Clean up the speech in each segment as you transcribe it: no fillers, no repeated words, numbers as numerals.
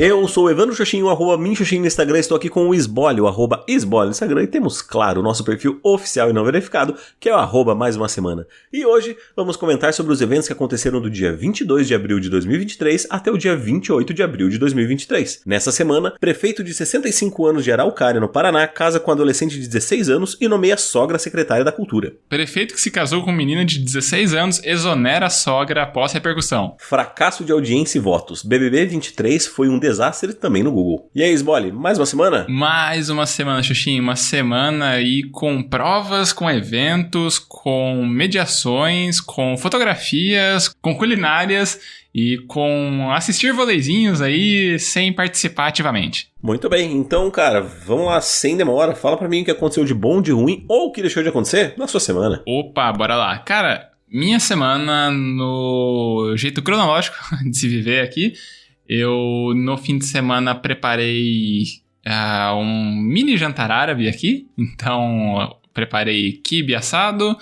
Eu sou o Evandro Xoxinho, @minxoxinho no Instagram. Estou aqui com o Esbole, o @esbole no Instagram. E temos, claro, o nosso perfil oficial e não verificado, que é o @mais uma semana. E hoje vamos comentar sobre os eventos que aconteceram do dia 22 de abril de 2023 até o dia 28 de abril de 2023. Nessa semana, prefeito de 65 anos de Araucária, no Paraná, casa com adolescente de 16 anos e nomeia sogra secretária da Cultura. Prefeito que se casou com menina de 16 anos exonera a sogra após repercussão. Fracasso de audiência e votos. BBB 23 foi um desastre também no Google. E aí, Esbole, mais uma semana? Mais uma semana, Xuxinho. Uma semana aí com provas, com eventos, com mediações, com fotografias, com culinárias e com assistir voleizinhos aí sem participar ativamente. Muito bem, então, cara, vamos lá, sem demora. Fala pra mim o que aconteceu de bom, de ruim ou o que deixou de acontecer na sua semana. Opa, bora lá. Cara, minha semana, no jeito cronológico de se viver aqui, eu no fim de semana preparei um mini jantar árabe aqui. Então, preparei quibe assado,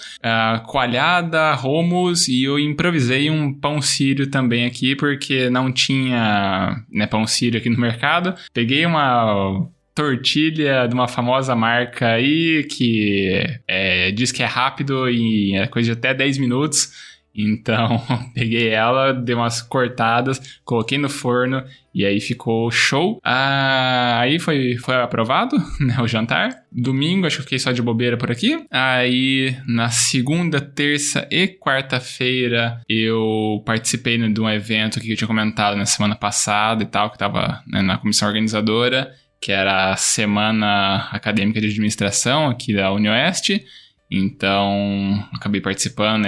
coalhada, hummus e eu improvisei um pão sírio também aqui, porque não tinha pão sírio aqui no mercado. Peguei uma tortilha de uma famosa marca aí que diz que é rápido e é coisa de até 10 minutos. Então, peguei ela, dei umas cortadas, coloquei no forno e aí ficou show. Aí foi aprovado, né, o jantar. Domingo, acho que eu fiquei só de bobeira por aqui. Aí, na segunda, terça e quarta-feira, eu participei de um evento que eu tinha comentado na semana passada e tal, que tava na comissão organizadora, que era a Semana Acadêmica de Administração aqui da UniOeste. Então, acabei participando,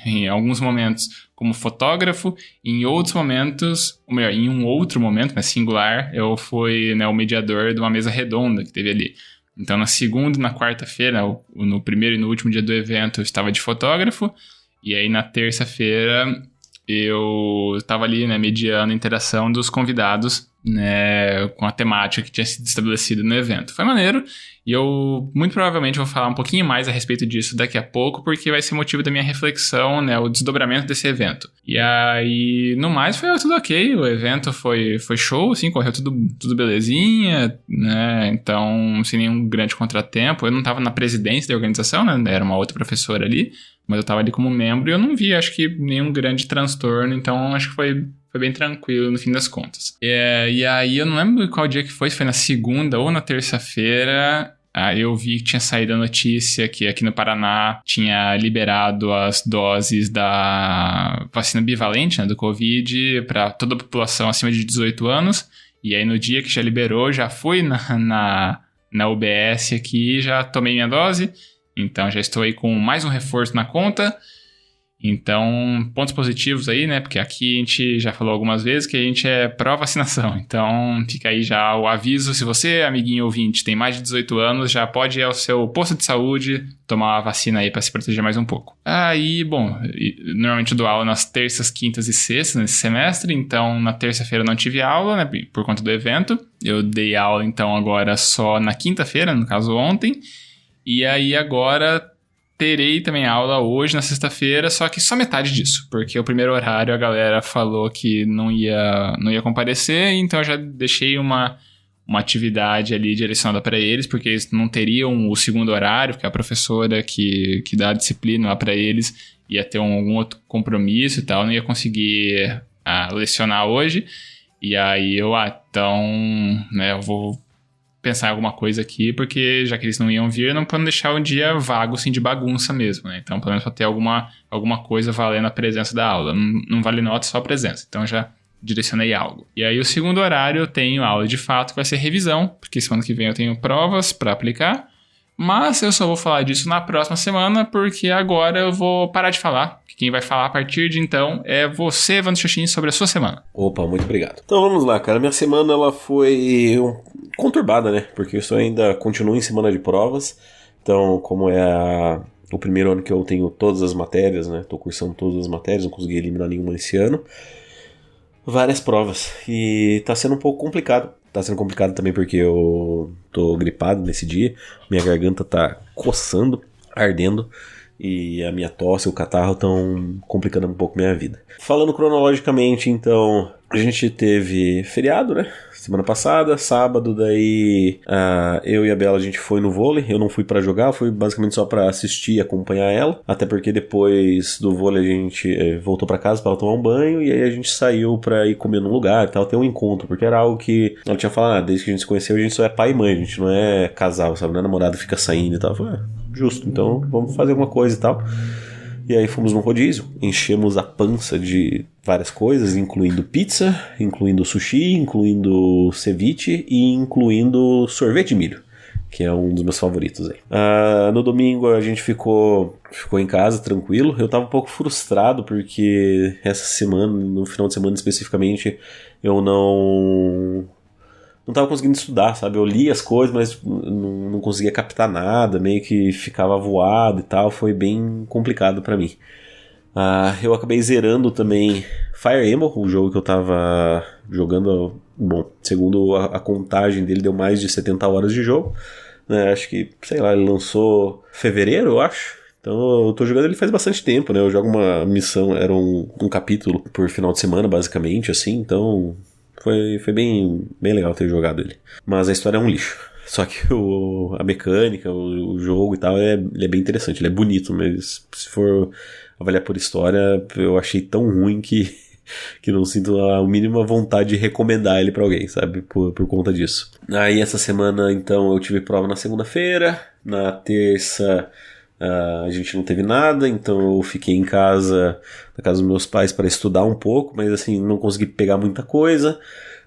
em alguns momentos como fotógrafo, em outros momentos, ou melhor, em um outro momento, mas singular, eu fui o mediador de uma mesa redonda que teve ali. Então, na segunda e na quarta-feira, no primeiro e no último dia do evento, eu estava de fotógrafo, e aí na terça-feira eu estava ali, mediando a interação dos convidados, com a temática que tinha sido estabelecida no evento. Foi maneiro, e eu muito provavelmente vou falar um pouquinho mais a respeito disso daqui a pouco, porque vai ser motivo da minha reflexão, o desdobramento desse evento. E aí, no mais, foi tudo ok, o evento foi show, assim, correu tudo belezinha, então, sem nenhum grande contratempo. Eu não estava na presidência da organização, era uma outra professora ali, mas eu estava ali como membro e eu não vi, acho que, nenhum grande transtorno, então acho que foi bem tranquilo no fim das contas. E aí, eu não lembro qual dia que foi, se foi na segunda ou na terça-feira. Eu vi que tinha saído a notícia que aqui no Paraná tinha liberado as doses da vacina bivalente, do Covid, para toda a população acima de 18 anos. E aí, no dia que já liberou, já fui na UBS aqui, já tomei minha dose. Então, já estou aí com mais um reforço na conta. Então, pontos positivos aí, porque aqui a gente já falou algumas vezes que a gente é pró-vacinação. Então, fica aí já o aviso. Se você, amiguinho ouvinte, tem mais de 18 anos, já pode ir ao seu posto de saúde tomar a vacina aí para se proteger mais um pouco. Aí, bom, normalmente eu dou aula nas terças, quintas e sextas nesse semestre. Então, na terça-feira eu não tive aula, por conta do evento. Eu dei aula, então, agora só na quinta-feira, no caso ontem. E aí, agora terei também aula hoje, na sexta-feira, só que só metade disso, porque o primeiro horário a galera falou que não ia comparecer, então eu já deixei uma atividade ali direcionada para eles, porque eles não teriam o segundo horário, porque a professora que dá a disciplina lá para eles ia ter algum outro compromisso e tal, não ia conseguir lecionar hoje, e aí eu eu vou pensar em alguma coisa aqui, porque já que eles não iam vir, não podem deixar um dia vago, assim, de bagunça mesmo, Então, pelo menos pra ter alguma coisa valendo a presença da aula. Não vale nota, só a presença. Então, já direcionei algo. E aí, o segundo horário, eu tenho aula de fato, que vai ser revisão, porque semana que vem eu tenho provas para aplicar. Mas eu só vou falar disso na próxima semana, porque agora eu vou parar de falar. Quem vai falar a partir de então é você, Evandro Xoxinho, sobre a sua semana. Opa, muito obrigado. Então vamos lá, cara. Minha semana ela foi conturbada, porque eu só ainda continuo em semana de provas. Então, como é o primeiro ano que eu tenho todas as matérias, tô cursando todas as matérias, não consegui eliminar nenhuma esse ano. Várias provas. E tá sendo um pouco complicado. Tá sendo complicado também porque eu tô gripado nesse dia. Minha garganta tá coçando, ardendo. E a minha tosse e o catarro estão complicando um pouco minha vida. Falando cronologicamente, então, A gente teve feriado, né? Semana passada, sábado, daí eu e a Bela a gente foi no vôlei. Eu não fui pra jogar, fui basicamente só pra assistir e acompanhar ela. Até porque depois do vôlei a gente voltou pra casa pra ela tomar um banho. E aí a gente saiu pra ir comer num lugar e tal, ter um encontro. Porque era algo que ela tinha falado, desde que a gente se conheceu a gente só é pai e mãe. A gente não é casal, sabe? Não é namorado, fica saindo e tal. Eu falei, justo, então vamos fazer alguma coisa e tal. E aí fomos no rodízio, enchemos a pança de várias coisas, incluindo pizza, incluindo sushi, incluindo ceviche e incluindo sorvete de milho, que é um dos meus favoritos aí. No domingo a gente ficou em casa, tranquilo. Eu tava um pouco frustrado porque essa semana, no final de semana especificamente, eu não tava conseguindo estudar, sabe? Eu li as coisas, mas não conseguia captar nada, meio que ficava voado e tal, foi bem complicado pra mim. Eu acabei zerando também Fire Emblem, o jogo que eu tava jogando, bom, segundo a contagem dele, deu mais de 70 horas de jogo, né? Acho que, sei lá, ele lançou em fevereiro, eu acho. Então eu tô jogando ele faz bastante tempo, né? Eu jogo uma missão, era um capítulo por final de semana, basicamente, assim, então... Foi bem legal ter jogado ele. Mas a história é um lixo. Só que a mecânica, o jogo e tal, ele é bem interessante. Ele é bonito, mas se for avaliar por história, eu achei tão ruim que não sinto a mínima vontade de recomendar ele pra alguém, sabe? Por conta disso. Aí essa semana, então, eu tive prova na segunda-feira. Na terça... a gente não teve nada, então eu fiquei em casa, na casa dos meus pais, para estudar um pouco, mas assim, não consegui pegar muita coisa.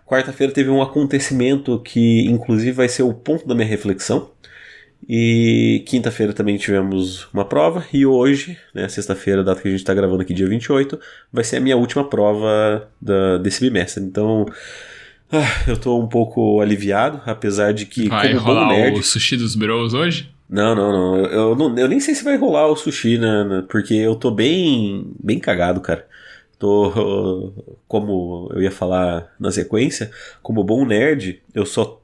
Quarta-feira teve um acontecimento que inclusive vai ser o ponto da minha reflexão. E quinta-feira também tivemos uma prova. E hoje, né, sexta-feira, data que a gente está gravando aqui, dia 28, vai ser a minha última prova desse bimestre. Então... eu tô um pouco aliviado, apesar de que... Vai como rolar bom nerd, o sushi dos bros hoje? Não. Eu nem sei se vai rolar o sushi, né? Porque eu tô bem cagado, cara. Como eu ia falar na sequência, como bom nerd, eu só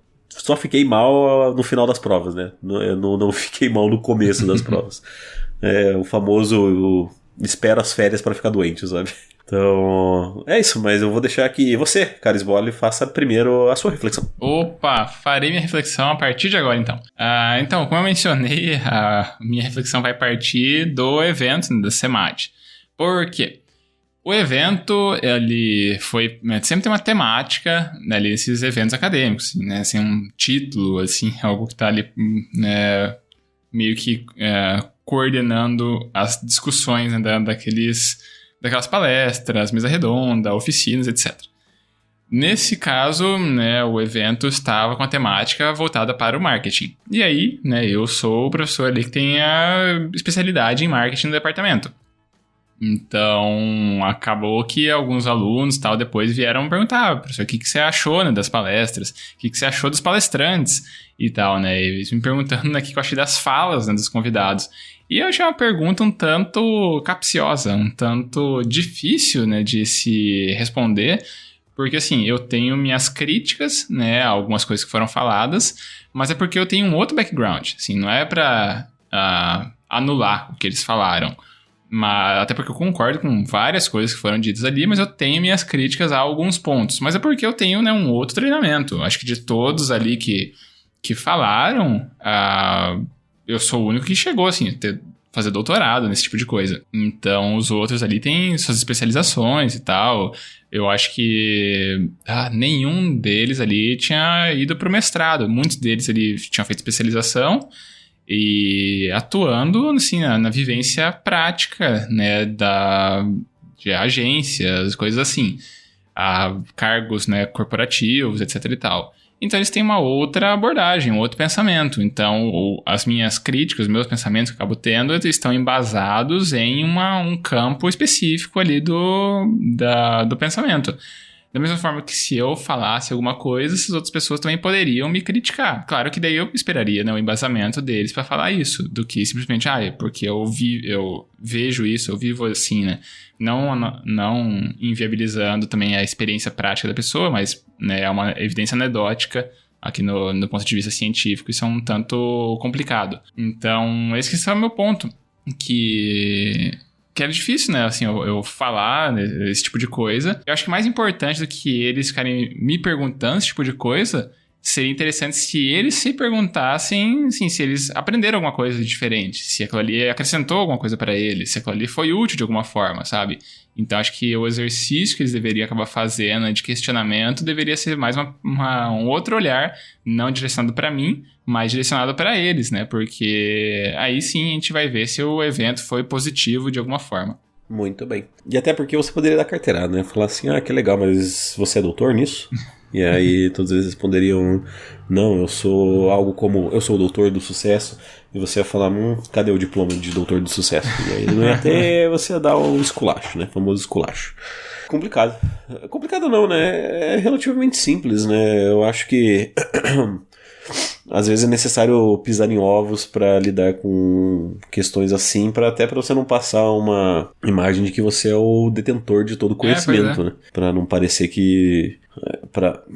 fiquei mal no final das provas, né? Eu não fiquei mal no começo das provas. O famoso espera as férias pra ficar doente, sabe? Então, é isso, mas eu vou deixar que você, Carisbole, faça primeiro a sua reflexão. Opa, farei minha reflexão a partir de agora, então. Então, como eu mencionei, a minha reflexão vai partir do evento da SEMAD. Por quê? O evento, ele foi... Sempre tem uma temática, né, ali, esses eventos acadêmicos, né? Assim, um título, assim, algo que tá ali, né, meio que coordenando as discussões, né, daquelas palestras, mesa redonda, oficinas, etc. Nesse caso, né, o evento estava com a temática voltada para o marketing. E aí, né, eu sou o professor ali que tem a especialidade em marketing no departamento. Então, acabou que alguns alunos tal depois vieram perguntar, professor, o que você achou, né, das palestras? O que você achou dos palestrantes e tal, né? E eles me perguntando, né, o que eu achei das falas, né, dos convidados. E eu achei uma pergunta um tanto capciosa, um tanto difícil, né, de se responder, porque, assim, eu tenho minhas críticas, né, a algumas coisas que foram faladas, mas é porque eu tenho um outro background, assim, não é para anular o que eles falaram, mas, até porque eu concordo com várias coisas que foram ditas ali, mas eu tenho minhas críticas a alguns pontos, mas é porque eu tenho, né, um outro treinamento. Acho que de todos ali que falaram, eu sou o único que chegou, assim, a fazer doutorado nesse tipo de coisa. Então, os outros ali têm suas especializações e tal. Eu acho que nenhum deles ali tinha ido pro mestrado. Muitos deles ali tinham feito especialização e atuando, assim, na vivência prática, né, de agências, coisas assim. Cargos, né, corporativos, etc e tal. Então, eles têm uma outra abordagem, um outro pensamento. Então, as minhas críticas, os meus pensamentos que eu acabo tendo, estão embasados em um campo específico ali do pensamento. Da mesma forma que se eu falasse alguma coisa, essas outras pessoas também poderiam me criticar. Claro que daí eu esperaria, né, o embasamento deles para falar isso, do que simplesmente, porque eu vejo isso, eu vivo assim, né? Não inviabilizando também a experiência prática da pessoa, mas, né, é uma evidência anedótica aqui no ponto de vista científico, isso é um tanto complicado. Então, esse que é o meu ponto, que que era difícil, né? Assim, eu falar né, esse tipo de coisa. Eu acho que mais importante do que eles ficarem me perguntando esse tipo de coisa, seria interessante se eles se perguntassem, assim, se eles aprenderam alguma coisa diferente, se aquilo ali acrescentou alguma coisa pra eles, se aquilo ali foi útil de alguma forma, sabe? Então, acho que o exercício que eles deveriam acabar fazendo de questionamento deveria ser mais um outro olhar, não direcionado pra mim, mas direcionado pra eles, né? Porque aí sim a gente vai ver se o evento foi positivo de alguma forma. Muito bem. E até porque você poderia dar carteirada, né? Falar assim, que legal, mas você é doutor nisso? E aí todos eles responderiam, não, eu sou algo como, eu sou o doutor do sucesso. E você ia falar, cadê o diploma de doutor do sucesso? E aí não ia ter, você ia dar um esculacho, né? Famoso esculacho. Complicado. Complicado não, né? É relativamente simples, né? Eu acho que às vezes é necessário pisar em ovos para lidar com questões assim, até para você não passar uma imagem de que você é o detentor de todo o conhecimento, né? Para não parecer que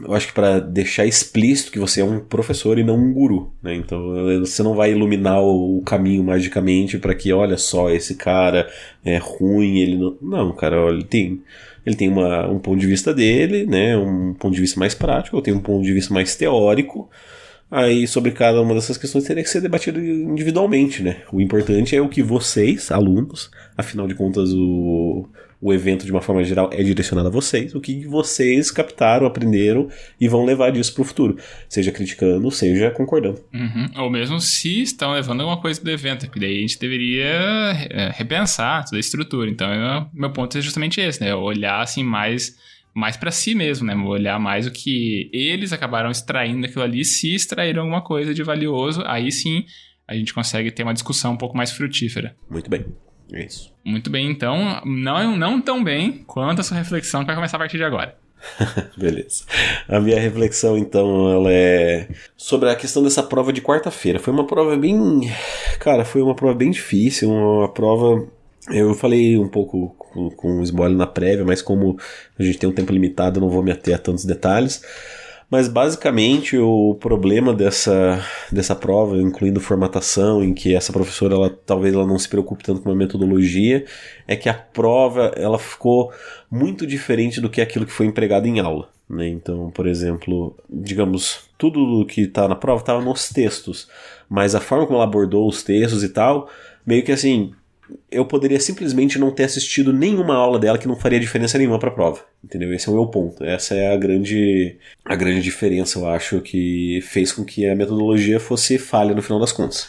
eu acho que para deixar explícito que você é um professor e não um guru, né? Então você não vai iluminar o caminho magicamente para que, olha só, esse cara é ruim, ele não, cara, olha, ele tem um ponto de vista dele, né? Um ponto de vista mais prático, eu tenho um ponto de vista mais teórico. Aí sobre cada uma dessas questões teria que ser debatido individualmente, né? O importante é o que vocês, alunos, afinal de contas o evento de uma forma geral é direcionado a vocês, o que vocês captaram, aprenderam e vão levar disso pro futuro, seja criticando, seja concordando. Ou mesmo se estão levando alguma coisa do evento, porque daí a gente deveria repensar toda a estrutura. Então meu ponto é justamente esse, né? Olhar assim mais para si mesmo, né? Olhar mais o que eles acabaram extraindo daquilo ali, se extraíram alguma coisa de valioso, aí sim a gente consegue ter uma discussão um pouco mais frutífera. Muito bem, é isso. Muito bem, então, não tão bem quanto a sua reflexão que vai começar a partir de agora. Beleza. A minha reflexão, então, ela é sobre a questão dessa prova de quarta-feira. Foi uma prova bem... Cara, foi uma prova bem difícil, uma prova... Eu falei um pouco com spoiler na prévia, mas como a gente tem um tempo limitado, eu não vou me ater a tantos detalhes. Mas basicamente o problema dessa prova, incluindo formatação, em que essa professora talvez ela não se preocupe tanto com a metodologia, é que a prova ela ficou muito diferente do que aquilo que foi empregado em aula, né? Então, por exemplo, digamos, tudo que está na prova estava nos textos, mas a forma como ela abordou os textos e tal, meio que assim... eu poderia simplesmente não ter assistido nenhuma aula dela que não faria diferença nenhuma para a prova, entendeu? Esse é o meu ponto. Essa é a grande diferença, eu acho, que fez com que a metodologia fosse falha no final das contas.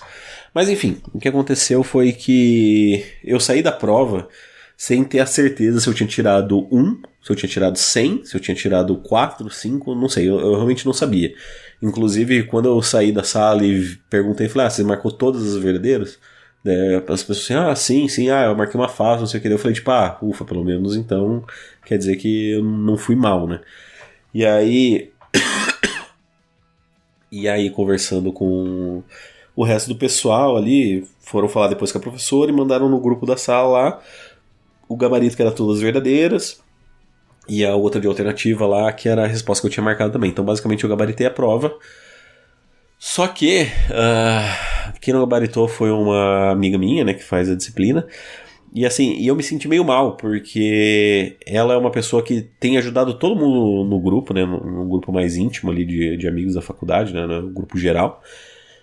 Mas enfim, o que aconteceu foi que eu saí da prova sem ter a certeza se eu tinha tirado 1, se eu tinha tirado 100, se eu tinha tirado 4, 5, não sei, eu realmente não sabia. Inclusive, quando eu saí da sala e perguntei, falei, você marcou todas as verdadeiras? As pessoas assim, sim, eu marquei uma fase, não sei o que. Eu falei, tipo, ufa, pelo menos então quer dizer que eu não fui mal, né? E aí conversando com o resto do pessoal ali, foram falar depois com a professora e mandaram no grupo da sala lá o gabarito que era todas verdadeiras e a outra de alternativa lá que era a resposta que eu tinha marcado também. Então basicamente eu gabaritei a prova. Só que quem não gabaritou foi uma amiga minha, né, que faz a disciplina. E assim, eu me senti meio mal, porque ela é uma pessoa que tem ajudado todo mundo no grupo, né, no grupo mais íntimo ali de amigos da faculdade, né, no grupo geral,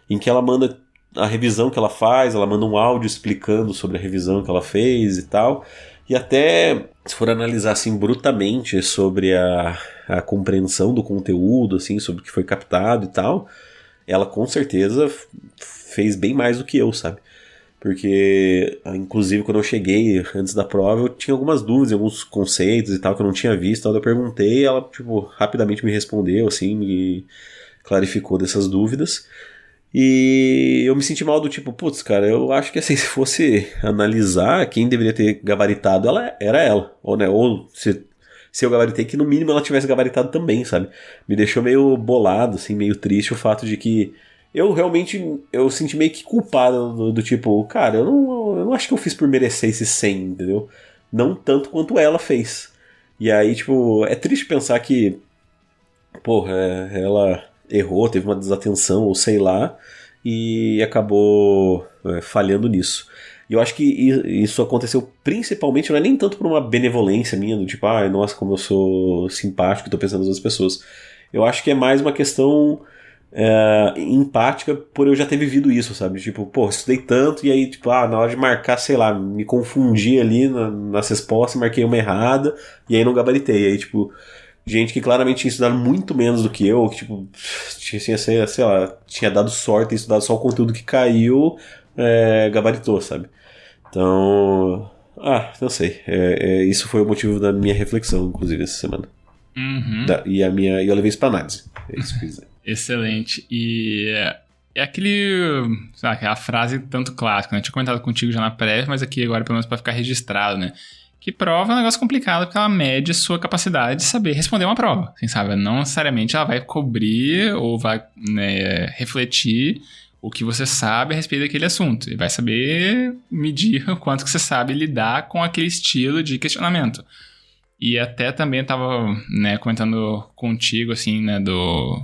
em que ela manda a revisão que ela faz, ela manda um áudio explicando sobre a revisão que ela fez e tal. E até, se for analisar assim brutamente sobre a compreensão do conteúdo, assim, sobre o que foi captado e tal, ela com certeza fez bem mais do que eu, sabe? Porque, inclusive, quando eu cheguei antes da prova, eu tinha algumas dúvidas, alguns conceitos e tal que eu não tinha visto. Então eu perguntei, ela tipo, rapidamente me respondeu, assim, me clarificou dessas dúvidas. E eu me senti mal do tipo, putz, cara, eu acho que assim, se fosse analisar, quem deveria ter gabaritado era ela. Ou, né, ou se eu gabaritei, que no mínimo ela tivesse gabaritado também, sabe? Me deixou meio bolado, assim, meio triste o fato de que eu senti meio que culpado do tipo, cara, eu não acho que eu fiz por merecer esse 100, entendeu? Não tanto quanto ela fez. E aí, tipo, é triste pensar que, porra, ela errou, teve uma desatenção, ou sei lá, e acabou falhando nisso. E eu acho que isso aconteceu principalmente, não é nem tanto por uma benevolência minha, do tipo, nossa, como eu sou simpático e tô pensando nas outras pessoas. Eu acho que é mais uma questão empática por eu já ter vivido isso, sabe? Tipo, pô, estudei tanto e aí, tipo, na hora de marcar, sei lá, me confundi ali nas respostas, marquei uma errada e aí não gabaritei. Aí, tipo, gente que claramente tinha estudado muito menos do que eu, que, tipo, tinha, sei lá, tinha dado sorte e estudado só o conteúdo que caiu, gabaritou, sabe? Então, não sei. Isso foi o motivo da minha reflexão, inclusive, essa semana. Uhum. E eu levei isso pra análise. É isso que eu fiz. Excelente. E é aquela frase tanto clássica, né? Eu tinha comentado contigo já na prévia, mas aqui agora pelo menos pra ficar registrado, né? Que prova é um negócio complicado porque ela mede a sua capacidade de saber responder uma prova. Assim, sabe? Não necessariamente ela vai cobrir ou vai, né, refletir o que você sabe a respeito daquele assunto. E vai saber medir o quanto que você sabe lidar com aquele estilo de questionamento. E até também estava, né, comentando contigo, assim, né, do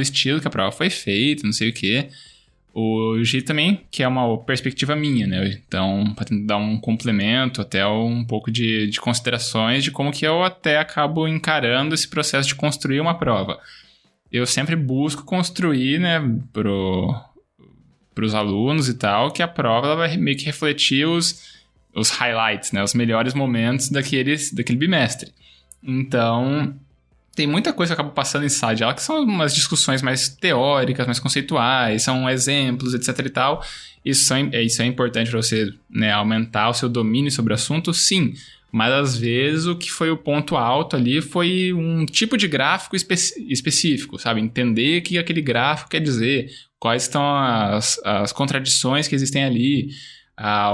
estilo que a prova foi feita, não sei o quê. O jeito também, que é uma perspectiva minha, né? Então, para tentar dar um complemento, até um pouco de considerações de como que eu até acabo encarando esse processo de construir uma prova. Eu sempre busco construir, né, pros alunos e tal, que a prova ela vai meio que refletir os highlights, né? Os melhores momentos daquele bimestre. Então, tem muita coisa que eu acabo passando em sala de aula, que são umas discussões mais teóricas, mais conceituais, são exemplos, etc e tal. Isso é importante para você, né, aumentar o seu domínio sobre o assunto, sim. Mas às vezes o que foi o ponto alto ali foi um tipo de gráfico específico, sabe? Entender o que aquele gráfico quer dizer, quais estão as contradições que existem ali,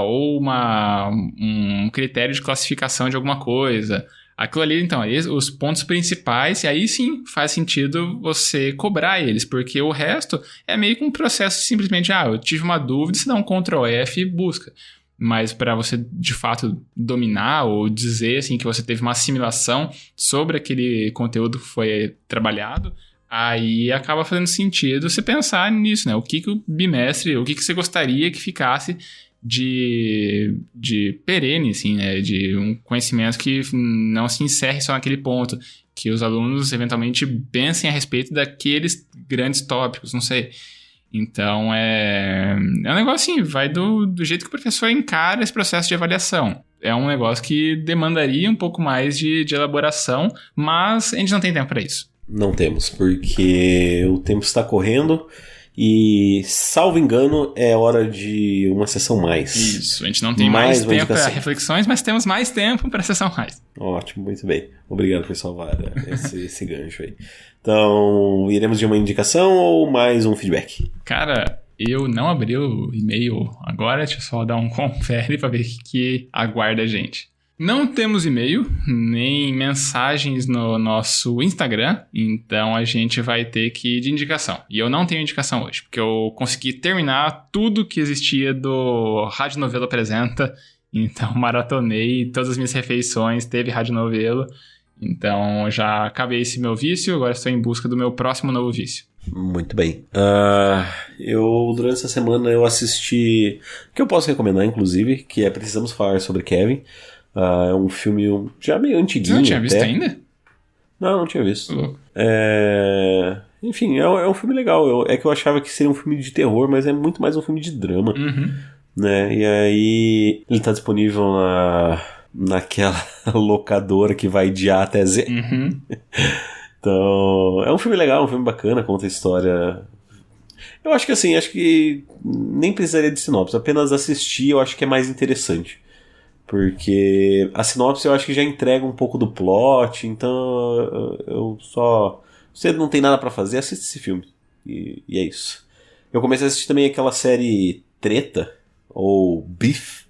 ou um critério de classificação de alguma coisa. Aquilo ali, então, os pontos principais, e aí sim faz sentido você cobrar eles, porque o resto é meio que um processo simplesmente, eu tive uma dúvida, você dá um Ctrl+F e busca. Mas para você, de fato, dominar ou dizer assim, que você teve uma assimilação sobre aquele conteúdo que foi trabalhado, aí acaba fazendo sentido você pensar nisso, né? O que o bimestre, o que você gostaria que ficasse de perene, assim, né? De um conhecimento que não se encerre só naquele ponto, que os alunos eventualmente pensem a respeito daqueles grandes tópicos, não sei. Então, é um negócio assim, vai do jeito que o professor encara esse processo de avaliação. É um negócio que demandaria um pouco mais de elaboração, mas a gente não tem tempo para isso. Não temos, porque o tempo está correndo e, salvo engano, é hora de uma sessão mais. Isso, a gente não tem mais tempo para reflexões, mas temos mais tempo para sessão mais. Ótimo, muito bem. Obrigado por salvar esse gancho aí. Então, iremos de uma indicação ou mais um feedback? Cara, eu não abri o e-mail agora, deixa eu só dar um confere para ver o que aguarda a gente. Não temos e-mail, nem mensagens no nosso Instagram, então a gente vai ter que ir de indicação. E eu não tenho indicação hoje, porque eu consegui terminar tudo que existia do Rádio Novelo Apresenta, então maratonei todas as minhas refeições, teve Rádio Novelo, então já acabei esse meu vício, agora estou em busca do meu próximo novo vício. Muito bem. Durante essa semana eu assisti, que eu posso recomendar inclusive, que é Precisamos Falar sobre Kevin. É um filme já meio antiguinho. Você não tinha visto ainda? Não tinha visto. Enfim, é um filme legal. É que eu achava que seria um filme de terror, mas é muito mais um filme de drama. Uhum. Né? E aí ele tá disponível naquela locadora que vai de A até Z. Uhum. Então, é um filme legal, um filme bacana, conta a história. Eu acho que nem precisaria de sinopse, apenas assistir eu acho que é mais interessante. Porque a sinopse eu acho que já entrega um pouco do plot, então eu só... Se você não tem nada pra fazer, assiste esse filme. E é isso. Eu comecei a assistir também aquela série Treta, ou Beef,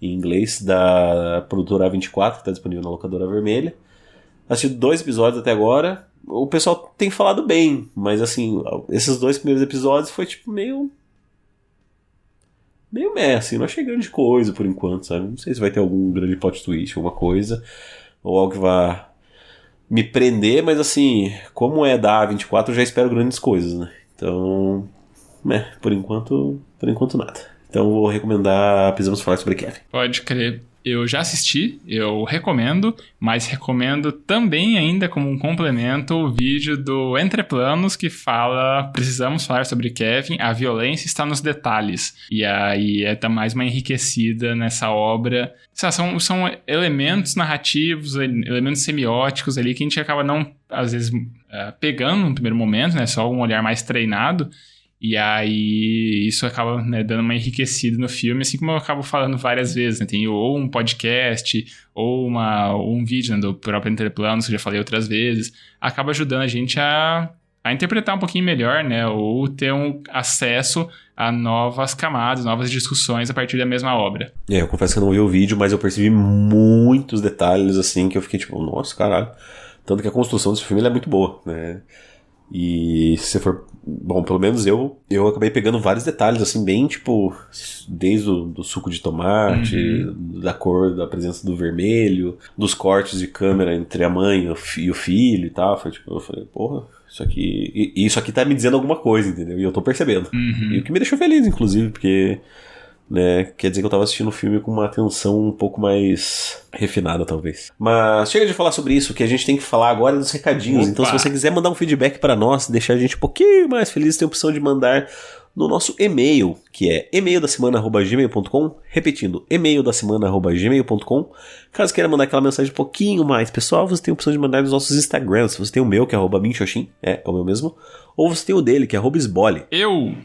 em inglês, da produtora A24, que tá disponível na locadora vermelha. Assisti 2 episódios até agora. O pessoal tem falado bem, mas assim, esses 2 primeiros episódios foi tipo meio assim, não achei grande coisa por enquanto, sabe? Não sei se vai ter algum grande plot twist, alguma coisa, ou algo que vá me prender, mas assim, como é da A24, eu já espero grandes coisas, né? Então, por enquanto nada. Então vou recomendar Precisamos Falar sobre Kevin. Pode crer. Eu já assisti, eu recomendo, mas recomendo também ainda como um complemento o vídeo do Entre Planos que fala Precisamos Falar sobre Kevin, a violência está nos detalhes. E aí é mais uma enriquecida nessa obra. São elementos narrativos, elementos semióticos ali que a gente acaba não, às vezes, pegando no primeiro momento, né? Só um olhar mais treinado. E aí, isso acaba, né, dando uma enriquecida no filme, assim como eu acabo falando várias vezes, né? Tem ou um podcast, ou um vídeo, né, do próprio Entre Planos, que eu já falei outras vezes. Acaba ajudando a gente a interpretar um pouquinho melhor, né? Ou ter um acesso a novas camadas, novas discussões a partir da mesma obra. Eu confesso que eu não vi o vídeo, mas eu percebi muitos detalhes, assim, que eu fiquei tipo, nossa, caralho. Tanto que a construção desse filme é muito boa, né? E se você for... Bom, pelo menos eu acabei pegando vários detalhes, assim, bem, tipo... Desde do suco de tomate, da cor, da presença do vermelho, dos cortes de câmera entre a mãe e o filho e tal. Eu falei, porra, isso aqui tá me dizendo alguma coisa, entendeu? E eu tô percebendo. E o que me deixou feliz, inclusive, porque... né? Quer dizer que eu tava assistindo o filme com uma atenção um pouco mais refinada, talvez. Mas chega de falar sobre isso, que a gente tem que falar agora dos recadinhos. Então, se você quiser mandar um feedback pra nós, deixar a gente um pouquinho mais feliz, tem a opção de mandar no nosso e-mail, que é emaildasemana@gmail.com, repetindo, emaildasemana@gmail.com. Caso queira mandar aquela mensagem um pouquinho mais pessoal, você tem a opção de mandar nos nossos Instagrams. Você tem o meu, que é @minxoxin, é o meu mesmo, ou você tem o dele, que é @sbole.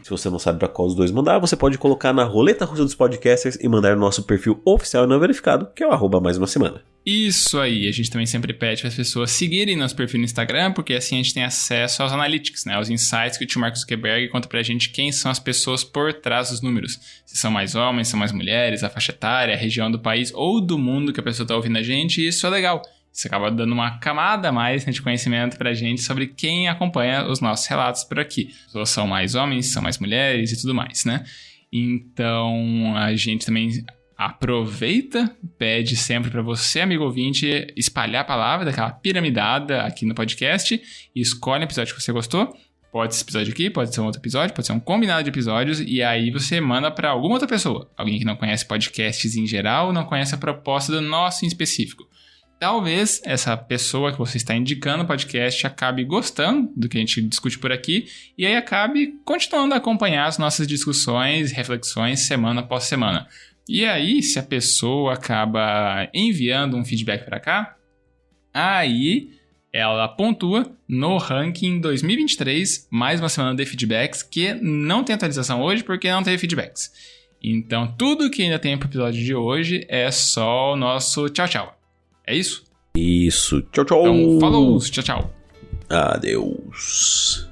Se você não sabe pra qual dos dois mandar, você pode colocar na roleta russa dos podcasters e mandar no nosso perfil oficial e não verificado, que é o @mais uma semana. Isso aí, a gente também sempre pede para as pessoas seguirem nosso perfil no Instagram, porque assim a gente tem acesso aos analytics, né, aos insights que o tio Mark Zuckerberg conta pra gente quem são as pessoas por trás dos números. Se são mais homens, são mais mulheres, a faixa etária, a região do país ou do mundo que a pessoa tá ouvindo a gente, e isso é legal. Isso acaba dando uma camada a mais, né, de conhecimento pra gente sobre quem acompanha os nossos relatos por aqui. As pessoas são mais homens, são mais mulheres e tudo mais, né? Então, a gente também aproveita, pede sempre para você, amigo ouvinte, espalhar a palavra daquela piramidada aqui no podcast e escolhe o episódio que você gostou. Pode ser esse episódio aqui, pode ser um outro episódio, pode ser um combinado de episódios, e aí você manda para alguma outra pessoa. Alguém que não conhece podcasts em geral, não conhece a proposta do nosso em específico. Talvez essa pessoa que você está indicando o podcast acabe gostando do que a gente discute por aqui e aí acabe continuando a acompanhar as nossas discussões e reflexões semana após semana. E aí, se a pessoa acaba enviando um feedback para cá, aí ela pontua no ranking 2023, mais uma semana de feedbacks, que não tem atualização hoje porque não teve feedbacks. Então, tudo que ainda tem pro episódio de hoje é só o nosso tchau, tchau. É isso? Isso. Tchau, tchau. Então, falou. Tchau, tchau. Adeus.